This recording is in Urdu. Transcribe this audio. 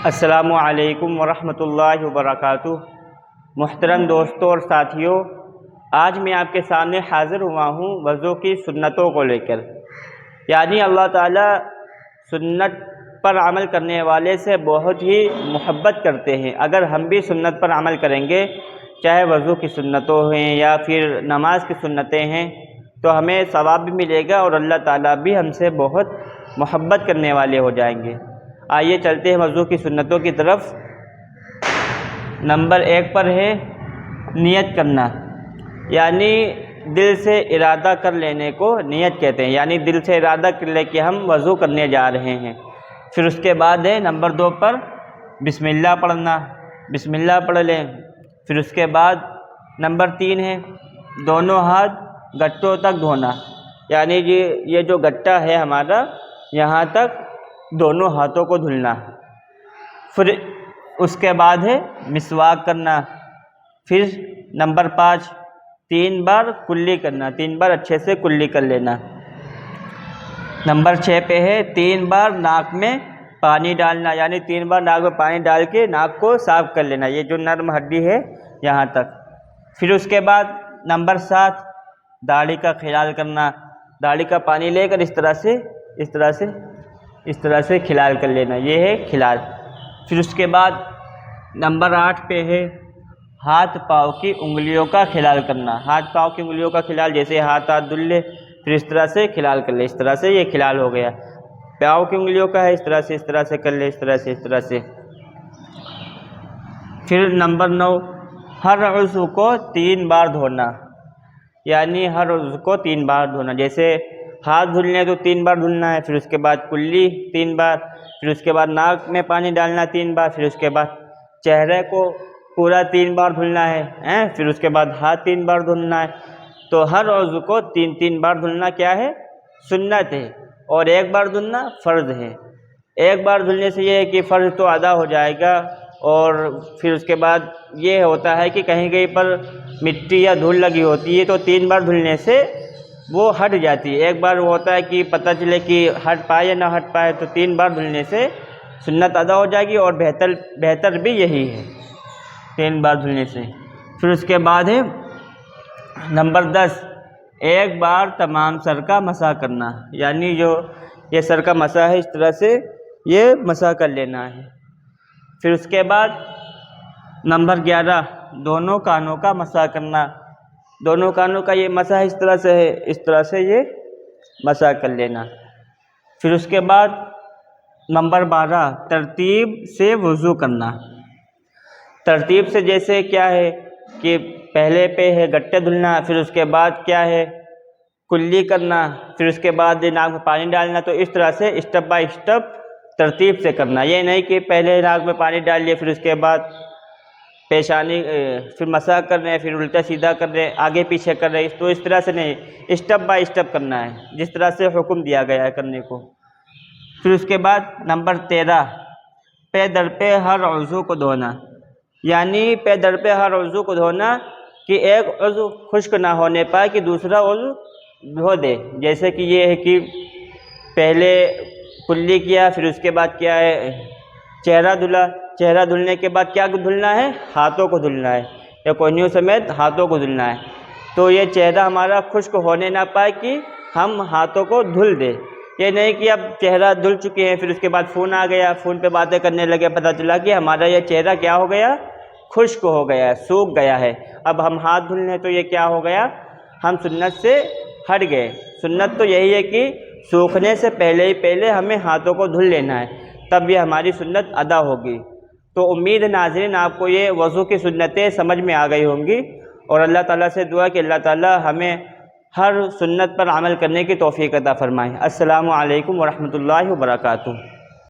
السلام علیکم ورحمۃ اللہ وبرکاتہ۔ محترم دوستوں اور ساتھیوں، آج میں آپ کے سامنے حاضر ہوا ہوں وضو کی سنتوں کو لے کر۔ یعنی اللہ تعالیٰ سنت پر عمل کرنے والے سے بہت ہی محبت کرتے ہیں۔ اگر ہم بھی سنت پر عمل کریں گے، چاہے وضو کی سنتوں ہیں یا پھر نماز کی سنتیں ہیں، تو ہمیں ثواب بھی ملے گا اور اللہ تعالیٰ بھی ہم سے بہت محبت کرنے والے ہو جائیں گے۔ آئیے چلتے ہیں وضو کی سنتوں کی طرف۔ نمبر 1 پر ہے نیت کرنا، یعنی دل سے ارادہ کر لینے کو نیت کہتے ہیں۔ یعنی دل سے ارادہ کر لے کہ ہم وضو کرنے جا رہے ہیں۔ پھر اس کے بعد ہے نمبر 2 پر بسم اللہ پڑھنا، بسم اللہ پڑھ لیں۔ پھر اس کے بعد نمبر 3 ہے دونوں ہاتھ گٹوں تک دھونا، یعنی یہ جو گٹا ہے ہمارا، یہاں تک دونوں ہاتھوں کو دھلنا۔ پھر اس کے بعد ہے مسواک کرنا۔ پھر نمبر 5 3 بار کلی کرنا، 3 بار اچھے سے کلی کر لینا۔ نمبر 6 پہ ہے 3 بار ناک میں پانی ڈالنا، یعنی 3 بار ناک میں پانی ڈال کے ناک کو صاف کر لینا، یہ جو نرم ہڈی ہے یہاں تک۔ پھر اس کے بعد نمبر 7 داڑھی کا خلال کرنا، داڑھی کا پانی لے کر اس طرح سے خلال کر لینا، یہ ہے خلال۔ پھر اس کے بعد نمبر 8 پہ ہے ہاتھ پاؤں کی انگلیوں کا خلال کرنا، ہاتھ پاؤں کی انگلیوں کا خلال، جیسے ہاتھ دھل لے پھر اس طرح سے خلال کر لے، اس طرح سے یہ خلال ہو گیا۔ پاؤں کی انگلیوں کا ہے اس طرح سے کر لے، اس طرح سے۔ پھر نمبر 9 ہر عضو کو 3 بار دھونا، یعنی ہر عضو کو 3 بار دھونا، جیسے ہاتھ دھلنے تو 3 بار دھلنا ہے، پھر اس کے بعد کلی 3 بار، پھر اس کے بعد ناک میں پانی ڈالنا 3 بار، پھر اس کے بعد چہرے کو پورا 3 بار دھلنا ہے، پھر اس کے بعد ہاتھ 3 بار دھلنا ہے۔ تو ہر عضو کو 3 بار دھلنا کیا ہے؟ سنت ہے، اور 1 بار دھلنا فرض ہے۔ 1 بار دھلنے سے یہ ہے کہ فرض تو ادا ہو جائے گا، اور پھر اس کے بعد یہ ہوتا ہے کہ کہیں پر مٹی یا دھول لگی ہوتی ہے تو 3 بار دھلنے سے وہ ہٹ جاتی ہے۔ 1 بار وہ ہوتا ہے کہ پتہ چلے کہ ہٹ پائے یا نہ ہٹ پائے، تو 3 بار دھلنے سے سنت ادا ہو جائے گی، اور بہتر بھی یہی ہے 3 بار دھلنے سے۔ پھر اس کے بعد ہے نمبر 10 1 بار تمام سر کا مسح کرنا، یعنی جو یہ سر کا مسح ہے اس طرح سے یہ مسح کر لینا ہے۔ پھر اس کے بعد نمبر 11 دونوں کانوں کا مسح کرنا، دونوں کانوں کا یہ مسح اس طرح سے ہے، اس طرح سے یہ مسح کر لینا۔ پھر اس کے بعد نمبر 12 ترتیب سے وضو کرنا۔ ترتیب سے جیسے کیا ہے کہ پہلے پہ ہے گٹے دھلنا، پھر اس کے بعد کیا ہے کلی کرنا، پھر اس کے بعد ناک میں پانی ڈالنا، تو اس طرح سے اسٹیپ بائی اسٹیپ ترتیب سے کرنا۔ یہ نہیں کہ پہلے ناک میں پانی ڈال لیے پھر اس کے بعد پیشانی پھر مسح کر رہے ہیں، پھر الٹا سیدھا کر رہے ہیں، آگے پیچھے کر رہے ہیں، تو اس طرح سے نہیں، اسٹیپ بائی اسٹیپ کرنا ہے جس طرح سے حکم دیا گیا ہے کرنے کو۔ پھر اس کے بعد نمبر 13 پے در پہ ہر عضو کو دھونا، یعنی پے در پہ ہر عضو کو دھونا کہ ایک عضو خشک نہ ہونے پائے کہ دوسرا عضو دھو دے۔ جیسے کہ یہ ہے کہ پہلے کلی کیا، پھر اس کے بعد کیا ہے چہرہ دھلا، چہرہ دھلنے کے بعد کیا دھلنا ہے؟ ہاتھوں کو دھلنا ہے، یا کونیوں سمیت ہاتھوں کو دھلنا ہے۔ تو یہ چہرہ ہمارا خشک ہونے نہ پائے کہ ہم ہاتھوں کو دھل دیں۔ یہ نہیں کہ اب چہرہ دھل چکے ہیں پھر اس کے بعد فون آ گیا، فون پہ باتیں کرنے لگے، پتہ چلا کہ ہمارا یہ چہرہ کیا ہو گیا؟ خشک ہو گیا ہے، سوکھ گیا ہے۔ اب ہم ہاتھ دھلنے تو یہ کیا ہو گیا؟ ہم سنت سے ہٹ گئے۔ سنت تو یہی ہے کہ سوکھنے سے پہلے ہمیں ہاتھوں کو دھل لینا ہے، تب یہ ہماری سنت ادا ہوگی۔ تو امید ہے ناظرین آپ کو یہ وضو کی سنتیں سمجھ میں آ گئی ہوں گی، اور اللہ تعالیٰ سے دعا کہ اللہ تعالیٰ ہمیں ہر سنت پر عمل کرنے کی توفیق عطا فرمائے۔ السلام علیکم ورحمۃ اللہ وبرکاتہ۔